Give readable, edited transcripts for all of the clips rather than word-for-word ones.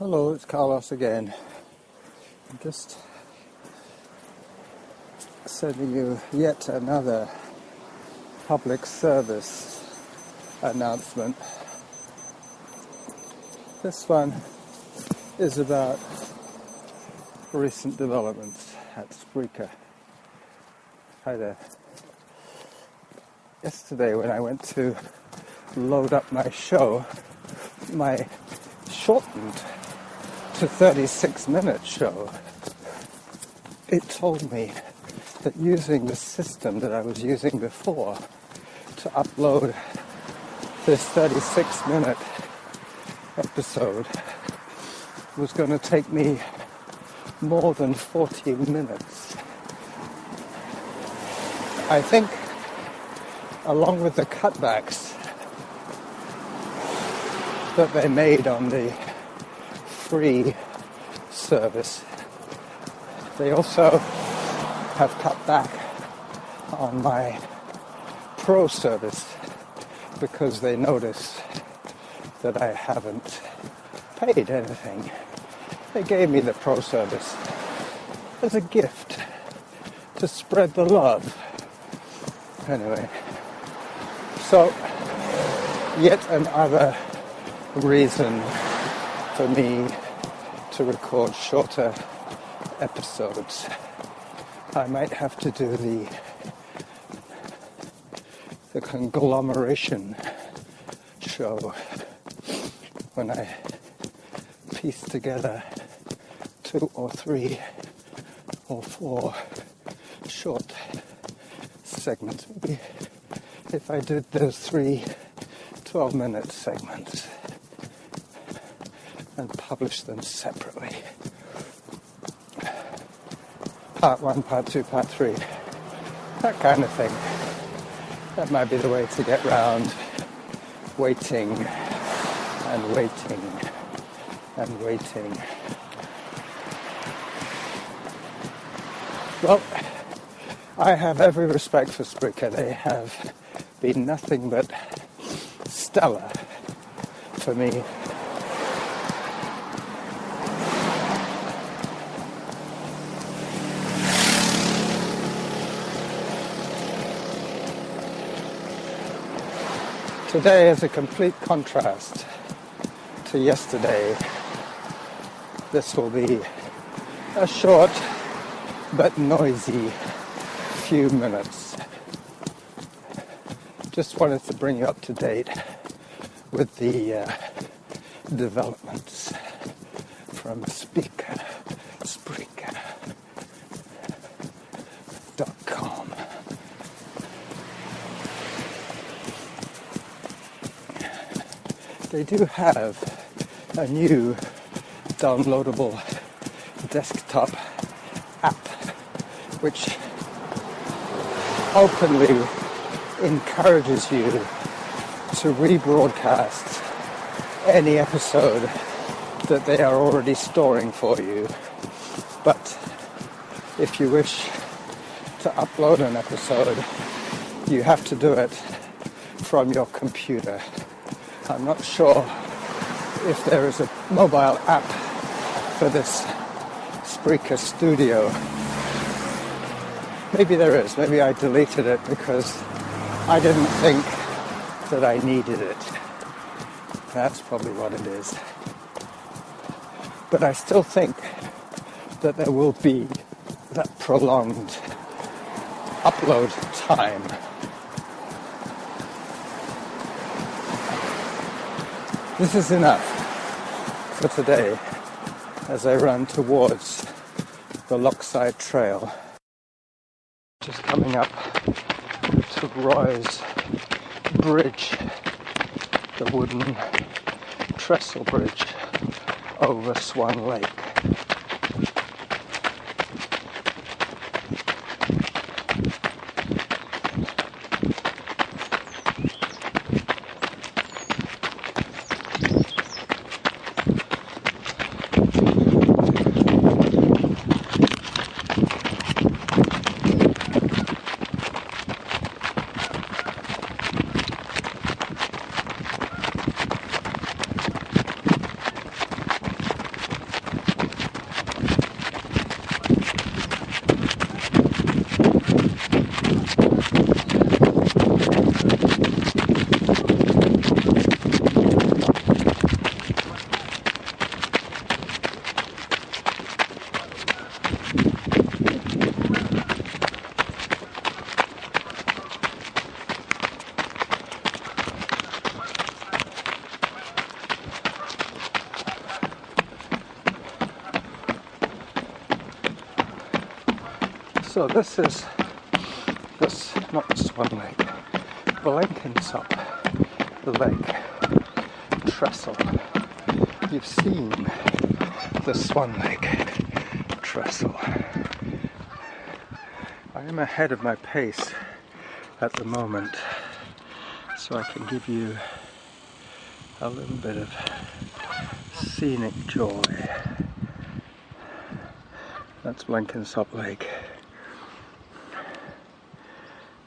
Hello, it's Carlos again. I'm just sending you yet another public service announcement. This one is about recent developments at Spreaker. Hi there. Yesterday when I went to load up my show, my shortened to 36-minute show, it told me that using the system that I was using before to upload this 36-minute episode was going to take me more than 40 minutes. I think along with the cutbacks that they made on the free service, they also have cut back on my pro service because they notice that I haven't paid anything. They gave me the pro service as a gift to spread the love. Anyway, so yet another reason for me to record shorter episodes. I might have to do the conglomeration show when I piece together 2 or 3 or 4 short segments. Maybe if I did those 3 12-minute segments and publish them separately. Part 1, Part 2, Part 3. That kind of thing. That might be the way to get round waiting and waiting and waiting. Well, I have every respect for Spreaker. They have been nothing but stellar for me. Today is a complete contrast to yesterday. This will be a short but noisy few minutes. Just wanted to bring you up to date with the developments from Spreaker.com. They do have a new downloadable desktop app which openly encourages you to rebroadcast any episode that they are already storing for you. But if you wish to upload an episode, you have to do it from your computer. I'm not sure if there is a mobile app for this Spreaker Studio. Maybe there is. Maybe I deleted it because I didn't think that I needed it. That's probably what it is. But I still think that there will be that prolonged upload time. This is enough for today as I run towards the Lockside Trail. Just coming up to Roy's Bridge, the wooden trestle bridge over Swan Lake. So this is not the Swan Lake, Blenkinsop Lake Trestle. You've seen the Swan Lake Trestle. I am ahead of my pace at the moment, so I can give you a little bit of scenic joy. That's Blenkinsop Lake.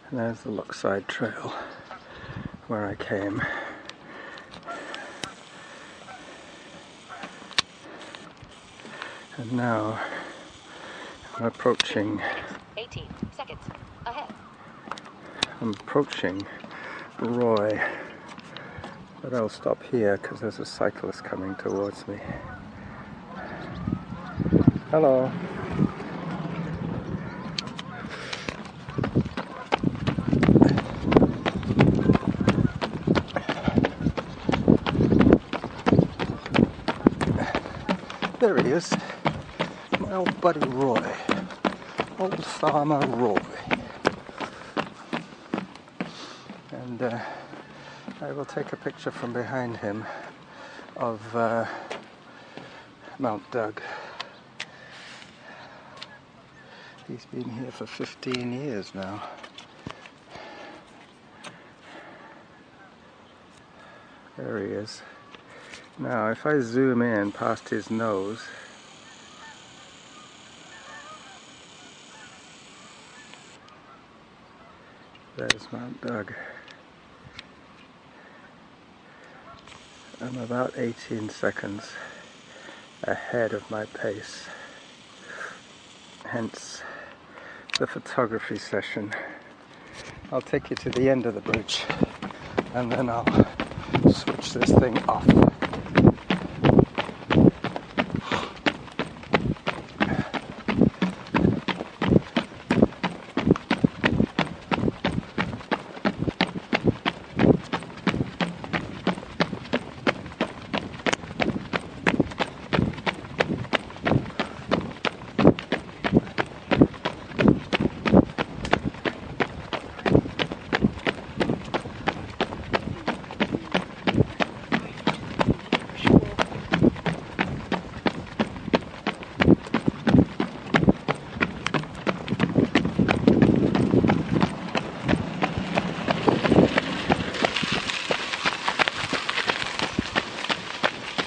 And there's the Lochside Trail where I came. And now I'm approaching 18 seconds ahead. I'm approaching Roy, but I'll stop here because there's a cyclist coming towards me. Hello. There he is, my old buddy Roy, old farmer Roy. And I will take a picture from behind him of Mount Doug. He's been here for 15 years now. There he is. Now if I zoom in past his nose, there's Mount Doug. I'm about 18 seconds ahead of my pace, hence the photography session. I'll take you to the end of the bridge and then I'll switch this thing off.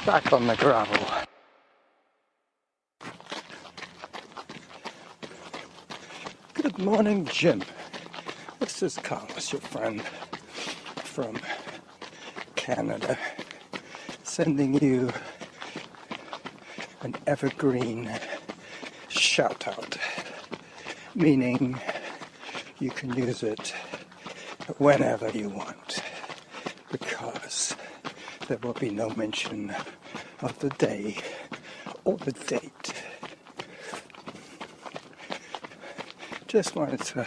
Back on the gravel. Good morning, Jim. This is Carlos, your friend from Canada, sending you an evergreen shout out, meaning you can use it whenever you want, because there will be no mention of the day or the date. Just wanted to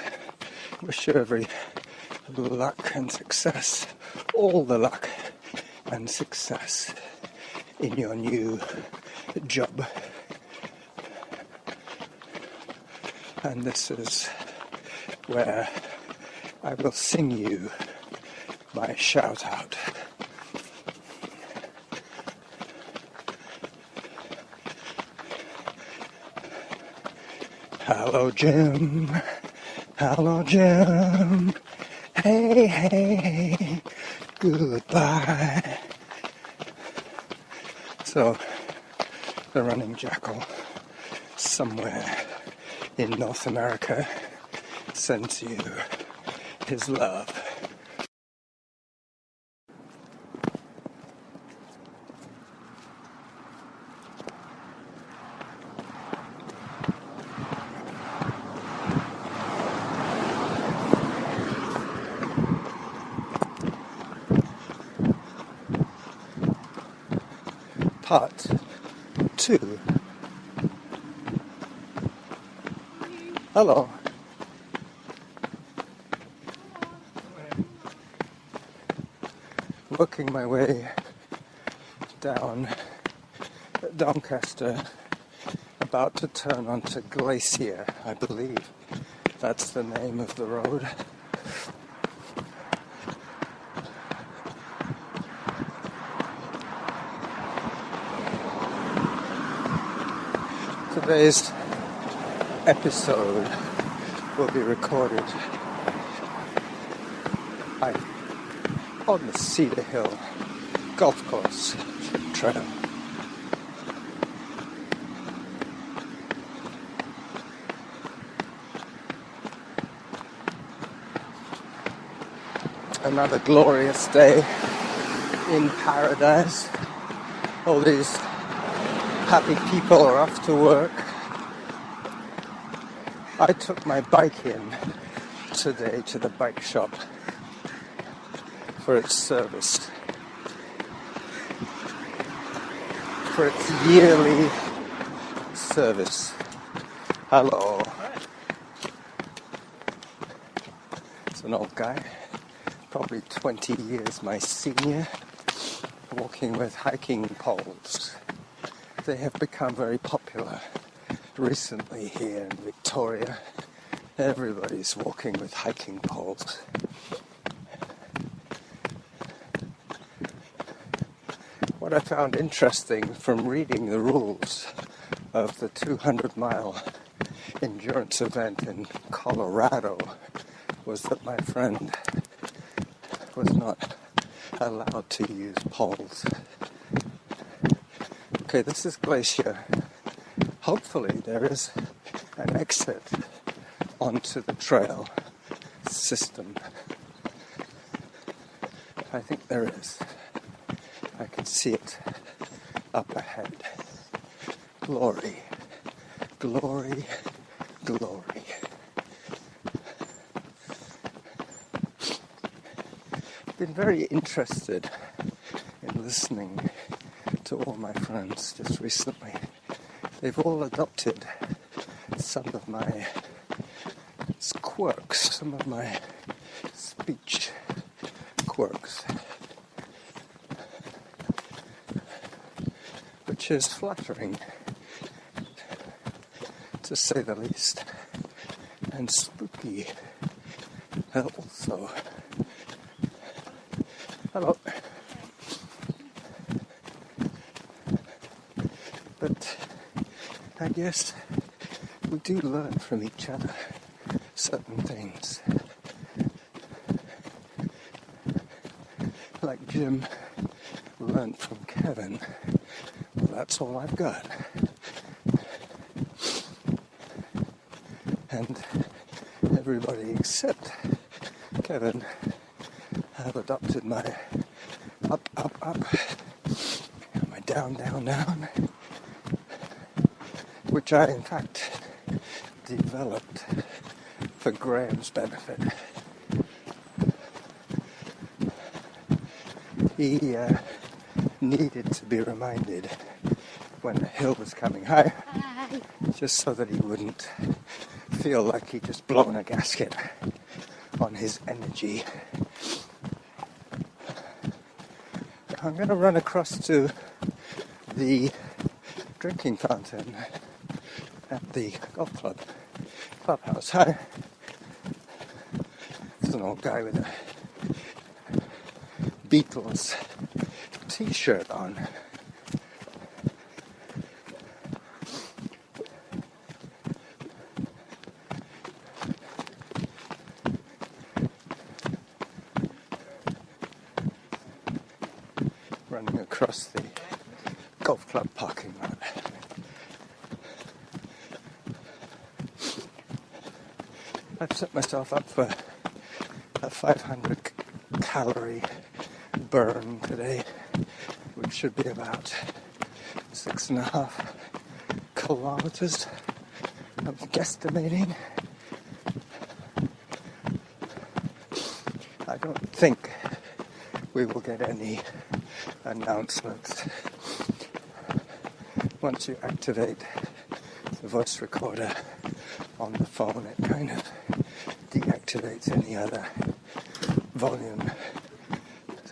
wish you every luck and success, all the luck and success in your new job. And this is where I will sing you my shout out. Hello, Jim. Hello, Jim. Hey, hey, hey. Goodbye. So, the running jackal somewhere in North America sends you his love. Part 2. Hello. Working my way down Doncaster, about to turn onto Glacier, I believe. That's the name of the road. Today's episode will be recorded on the Cedar Hill Golf Course Trail. Another glorious day in paradise. All these happy people are off to work. I took my bike in today to the bike shop for its service, for its yearly service. Hello. It's an old guy, probably 20 years my senior, walking with hiking poles. They have become very popular recently here in Victoria. Everybody's walking with hiking poles. What I found interesting from reading the rules of the 200-mile endurance event in Colorado was that my friend was not allowed to use poles. Okay, this is Glacier. Hopefully there is an exit onto the trail system. I think there is. I can see it up ahead. Glory, glory, glory. I've been very interested in listening to all my friends just recently. They've all adopted some of my quirks, some of my speech quirks, which is flattering, to say the least, and spooky also. Hello. But I guess we do learn from each other certain things. Like Jim learned from Kevin. Well, that's all I've got. And everybody except Kevin have adopted my up, up, up, my down, down, down, which I, in fact, developed for Graham's benefit. He needed to be reminded when the hill was coming high, just so that he wouldn't feel like he'd just blown a gasket on his energy. I'm going to run across to the drinking fountain at the golf clubhouse. Hi. There's an old guy with a Beatles t-shirt on. Running across the golf club parking lot. I've set myself up for a 500 calorie burn today, which should be about 6.5 kilometers. I'm guesstimating. I don't think we will get any announcements. Once you activate the voice recorder on the phone, it kind of deactivates any other volume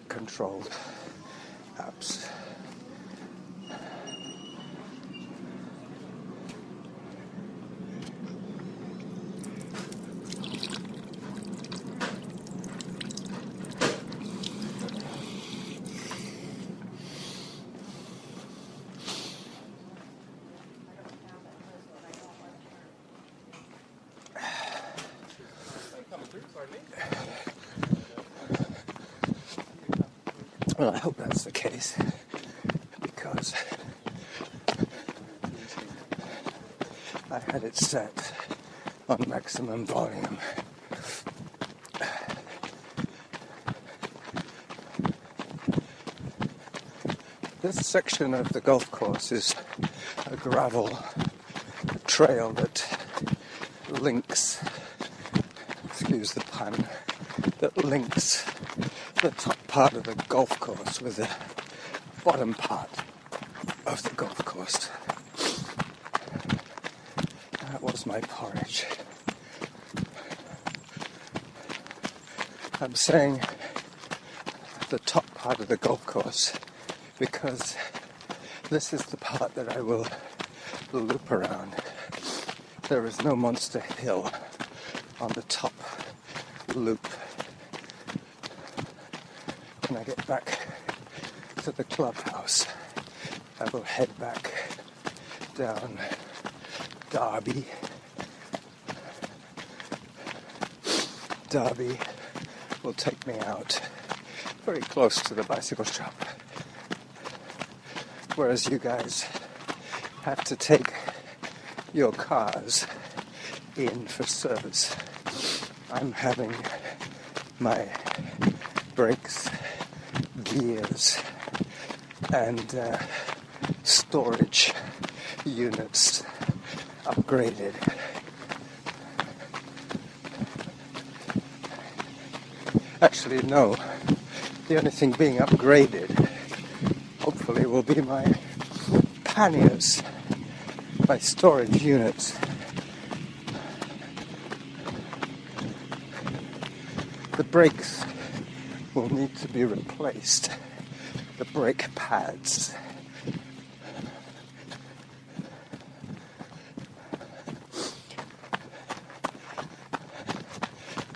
controlled apps. Well, I hope that's the case, because I had it set on maximum volume. This section of the golf course is a gravel trail that links, excuse the pun, that links the top part of the golf course with the bottom part of the golf course. That was my porridge. I'm saying the top part of the golf course because this is the part that I will loop around. There is no monster hill on the top loop. When I get back to the clubhouse, I will head back down Derby. Derby will take me out very close to the bicycle shop, whereas you guys have to take your cars in for service. I'm having my brakes, gears, and storage units upgraded. Actually, no. The only thing being upgraded, hopefully, will be my panniers, my storage units. The brakes will need to be replaced. The brake pads.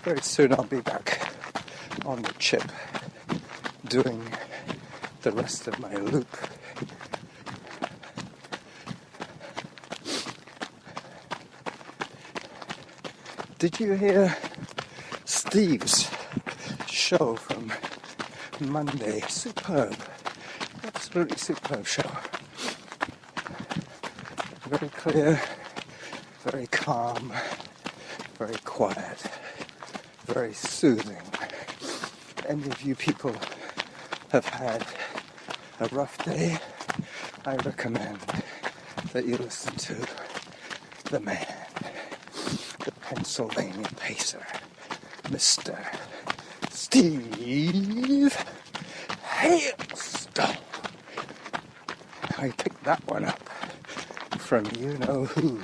Very soon I'll be back on the chip doing the rest of my loop. Did you hear Steve's show from Monday? Superb. Absolutely superb show. Very clear, very calm, very quiet, very soothing. Any of you people have had a rough day, I recommend that you listen to the man, the Pennsylvania pacer, Mr. Steve Hailstone. I picked that one up from you know who.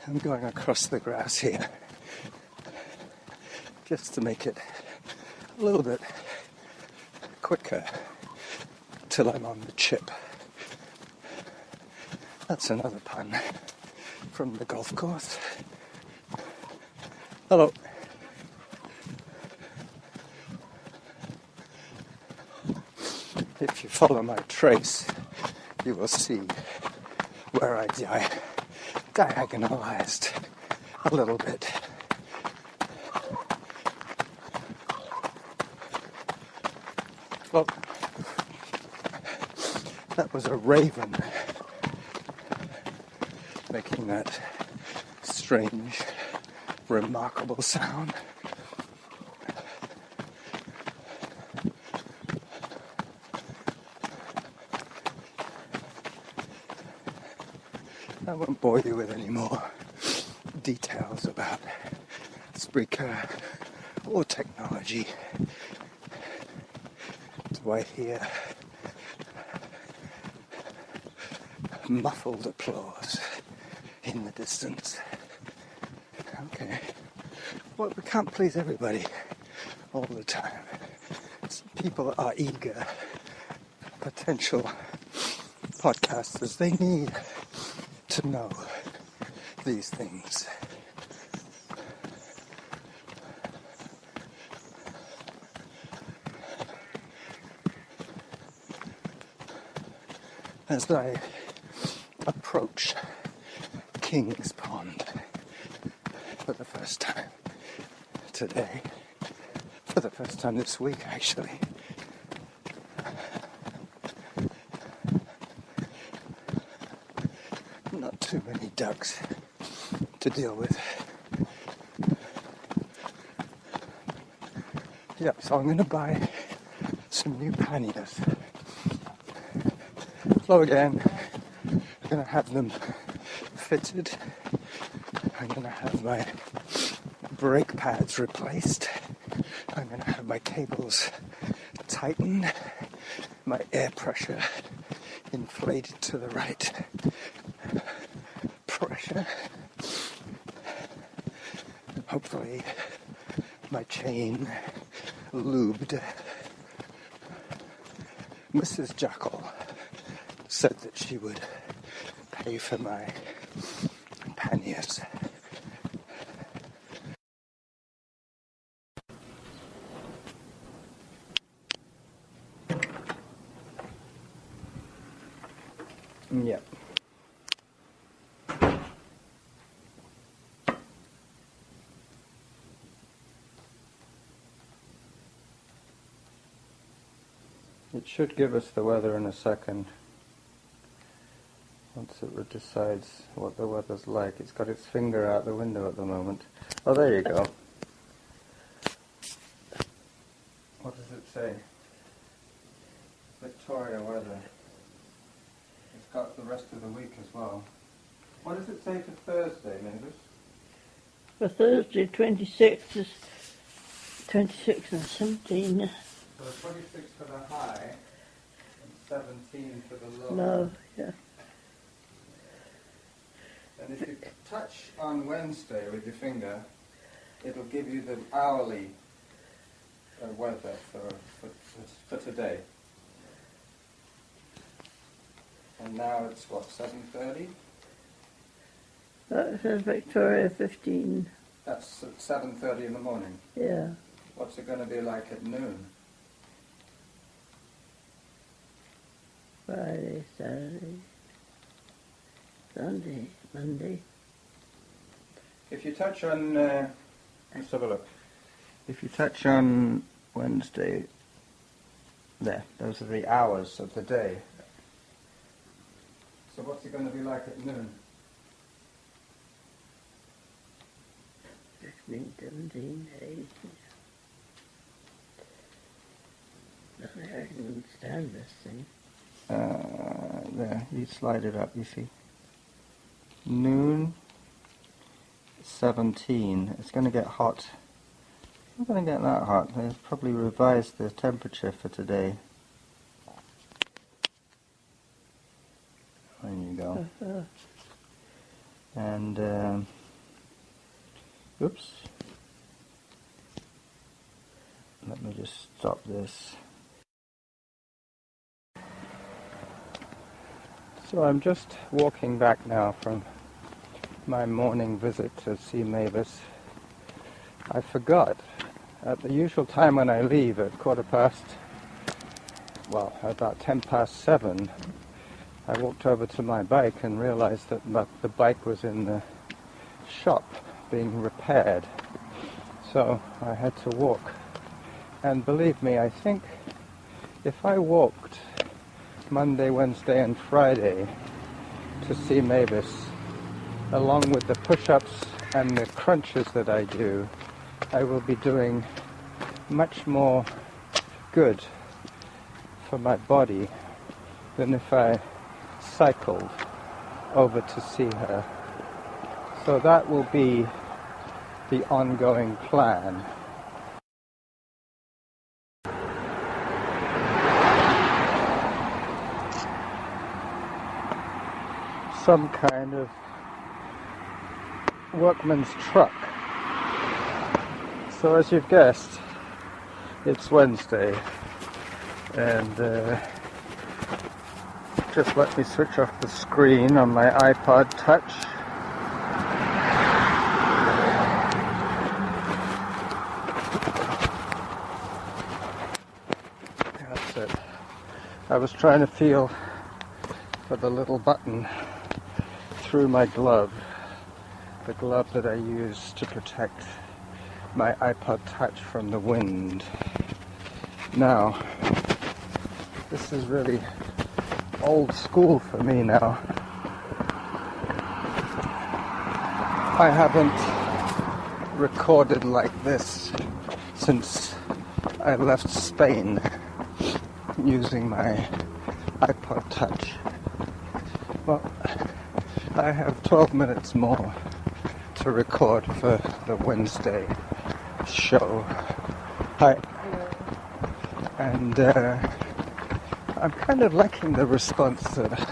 I'm going across the grass here just to make it a little bit quicker till I'm on the chip. That's another pun from the golf course. Hello. If you follow my trace, you will see where I diagonalized a little bit. Well, that was a raven making that strange, remarkable sound. I won't bore you with any more details about Spreaker or technology. Do I hear muffled applause in the distance? Okay. Well, we can't please everybody all the time. Some people are eager, potential podcasters. They need to know these things. As I approach King's Pond for the first time today. For the first time this week, actually. Not too many ducks to deal with. Yep, so I'm going to buy some new panniers. Hello again. I'm going to have them fitted. I'm going to have my brake pads replaced. I'm going to have my cables tightened, my air pressure inflated to the right pressure. Hopefully my chain lubed. Mrs. Jackal said that she would pay for my panniers. Yep. It should give us the weather in a second. Once it decides what the weather's like. It's got its finger out the window at the moment. Oh, there you go. What does it say? Victoria weather. It's got the rest of the week as well. What does it say for Thursday, Mavis? For Thursday, 26th is 26 and 17. So 26 for the high and 17 for the low. Low, yeah. And if you touch on Wednesday with your finger, it'll give you the hourly weather for today. And now it's what, 7:30? That says Victoria 15. That's at 7:30 in the morning. Yeah. What's it going to be like at noon? Friday, Saturday, Sunday, Monday. If you touch on, let's have a look. If you touch on Wednesday, there, those are the hours of the day. So what's it going to be like at noon? 16, 17, 18. No, I don't understand this thing. There, you slide it up, you see. Noon, 17. It's going to get hot. Not going to get that hot. They've probably revised the temperature for today. There you go. And, oops. Let me just stop this. So I'm just walking back now from my morning visit to see Mavis. I forgot, at the usual time when I leave at about 7:10, I walked over to my bike and realized that the bike was in the shop being repaired. So I had to walk. And believe me, I think if I walked Monday, Wednesday and Friday to see Mavis, along with the push-ups and the crunches that I do, I will be doing much more good for my body than if I cycled over to see her. So that will be the ongoing plan. Some kind of workman's truck. So as you've guessed, it's Wednesday, and just let me switch off the screen on my iPod Touch. That's it. I was trying to feel for the little button through my glove the glove that I use to protect my iPod Touch from the wind. Now, this is really old school for me now. I haven't recorded like this since I left Spain using my iPod Touch. Well, I have 12 minutes more to record for the Wednesday show. Hi. And I'm kind of liking the response that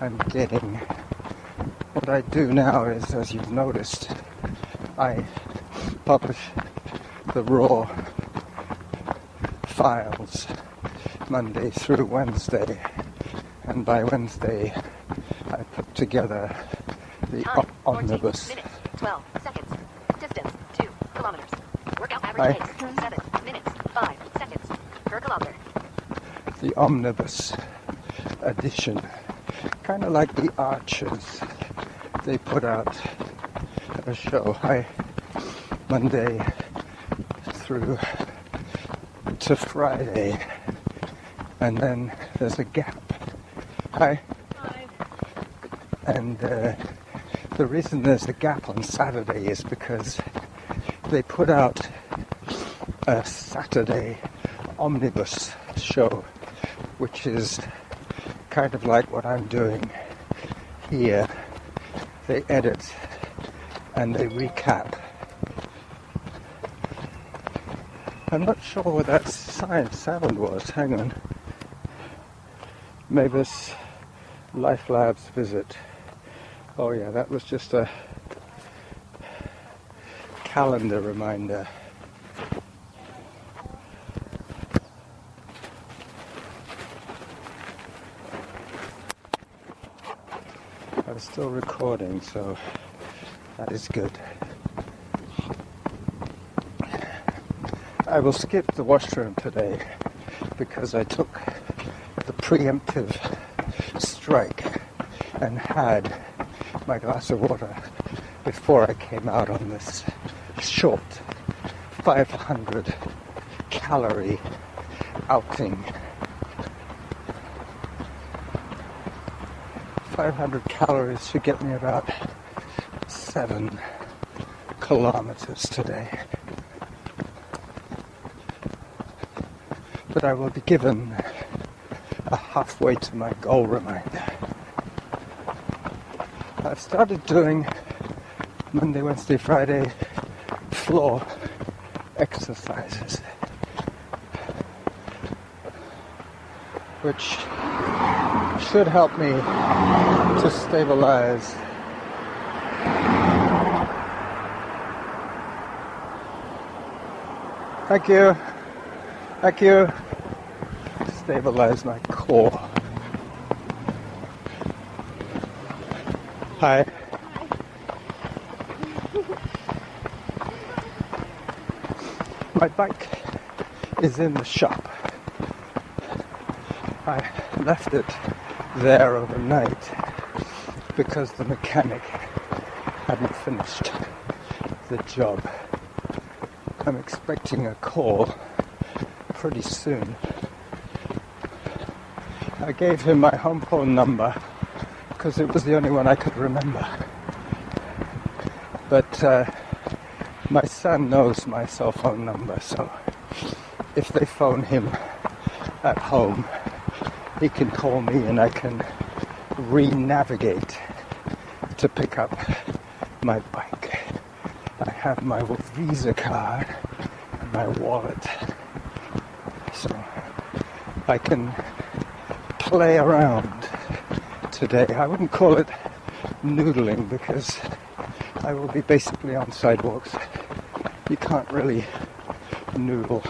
I'm getting. What I do now is, as you've noticed, I publish the raw files Monday through Wednesday, and by Wednesday I put together the omnibus. 14 minutes, 12 seconds. Distance, 2 kilometers. Workout Hi. average pace, 7 minutes, 5 seconds per kilometer. The omnibus edition. Kind of like the Archers. They put out a show Monday through to Friday, and then there's a gap. Hi. And the reason there's a gap on Saturday is because they put out a Saturday omnibus show, which is kind of like what I'm doing here. They edit and they recap. I'm not sure what that sound was. Hang on. Mavis Life Labs visit. Oh yeah, that was just a calendar reminder. I was still recording, so that is good. I will skip the washroom today because I took the preemptive strike and had my glass of water before I came out on this short 500 calorie outing. 500 calories should get me about 7 kilometers today. But I will be given a halfway to my goal reminder. I've started doing Monday, Wednesday, Friday floor exercises, which should help me to stabilize Thank you. Stabilize my core. Hi. My bike is in the shop. I left it there overnight because the mechanic hadn't finished the job. I'm expecting a call pretty soon. I gave him my home phone number because it was the only one I could remember. But my son knows my cell phone number, so if they phone him at home, he can call me and I can re-navigate to pick up my bike. I have my Visa card and my wallet, so I can play around today. I wouldn't call it noodling because I will be basically on sidewalks. You can't really noodle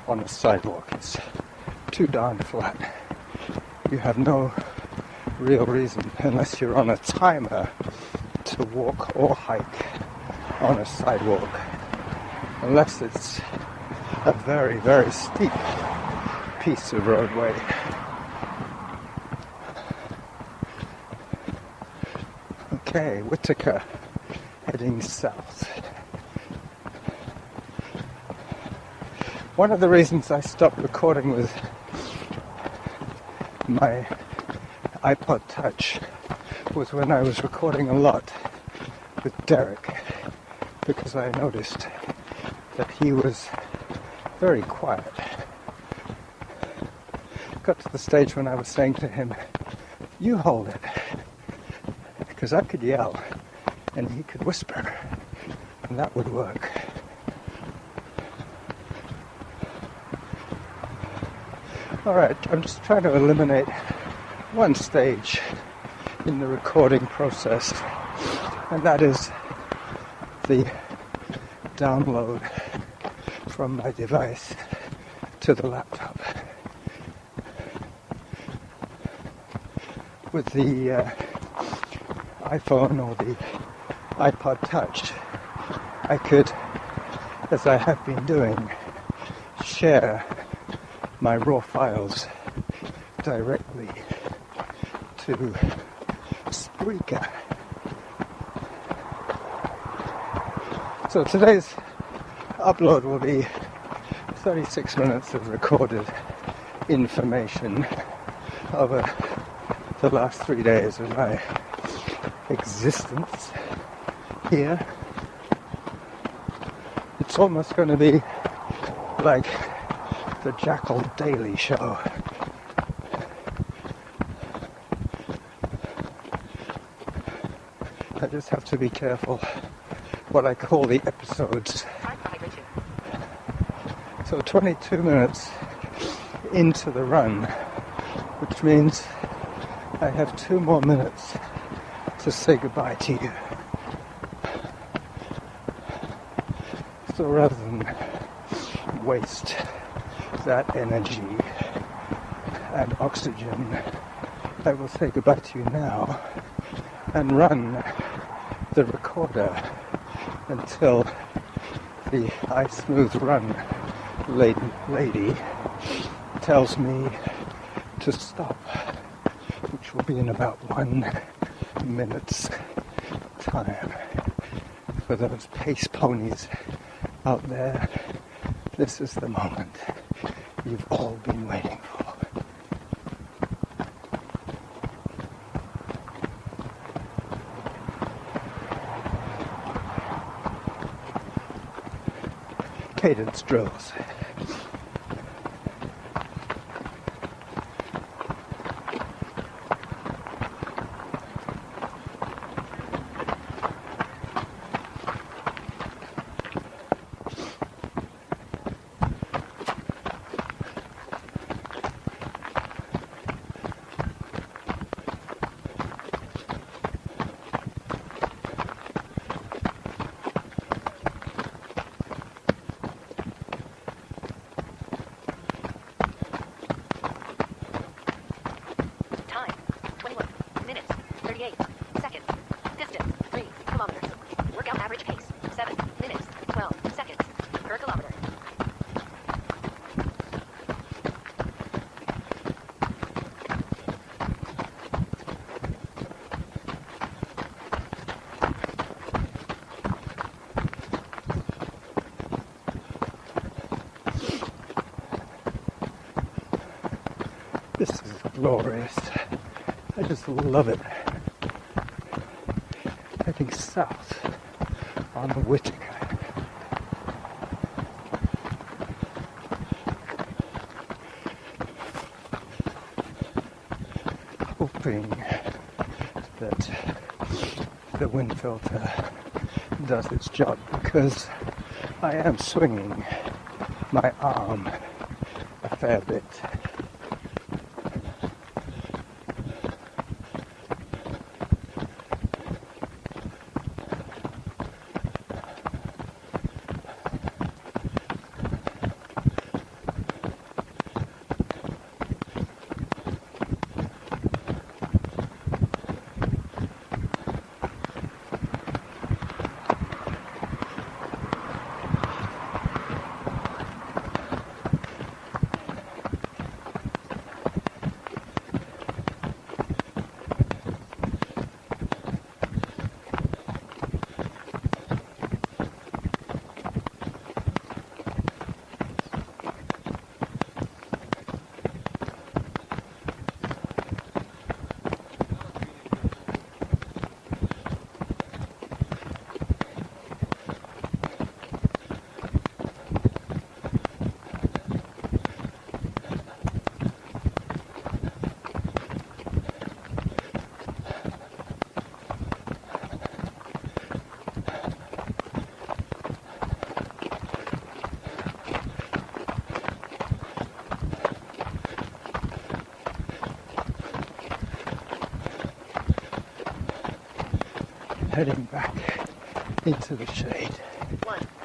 on a sidewalk. It's too darn flat. You have no real reason, unless you're on a timer, to walk or hike on a sidewalk, unless it's a very, very steep piece of roadway. Okay, Whitaker heading south. One of the reasons I stopped recording with my iPod Touch was when I was recording a lot with Derek, because I noticed that he was very quiet. Got to the stage when I was saying to him, "You hold it," because I could yell and he could whisper, and that would work. Alright, I'm just trying to eliminate one stage in the recording process, and that is the download from my device to the laptop. With the iPhone or the iPod Touch, I could, as I have been doing, share my raw files directly to Spreaker. So today's upload will be 36 minutes of recorded information over the last 3 days of my existence here. It's almost going to be like the Jackal Daily Show. I just have to be careful what I call the episodes. So 22 minutes into the run, which means I have 2 more minutes to say goodbye to you. So rather than waste that energy and oxygen, I will say goodbye to you now and run the recorder until the I Smooth Run lady tells me to stop, which will be in about 1 minute's time. For those pace ponies out there, this is the moment you've all been waiting for. Cadence drills. This is glorious. I just love it. Heading south on the Whittaker. Hoping that the wind filter does its job, because I am swinging my arm a fair bit. heading back into the shade. 1.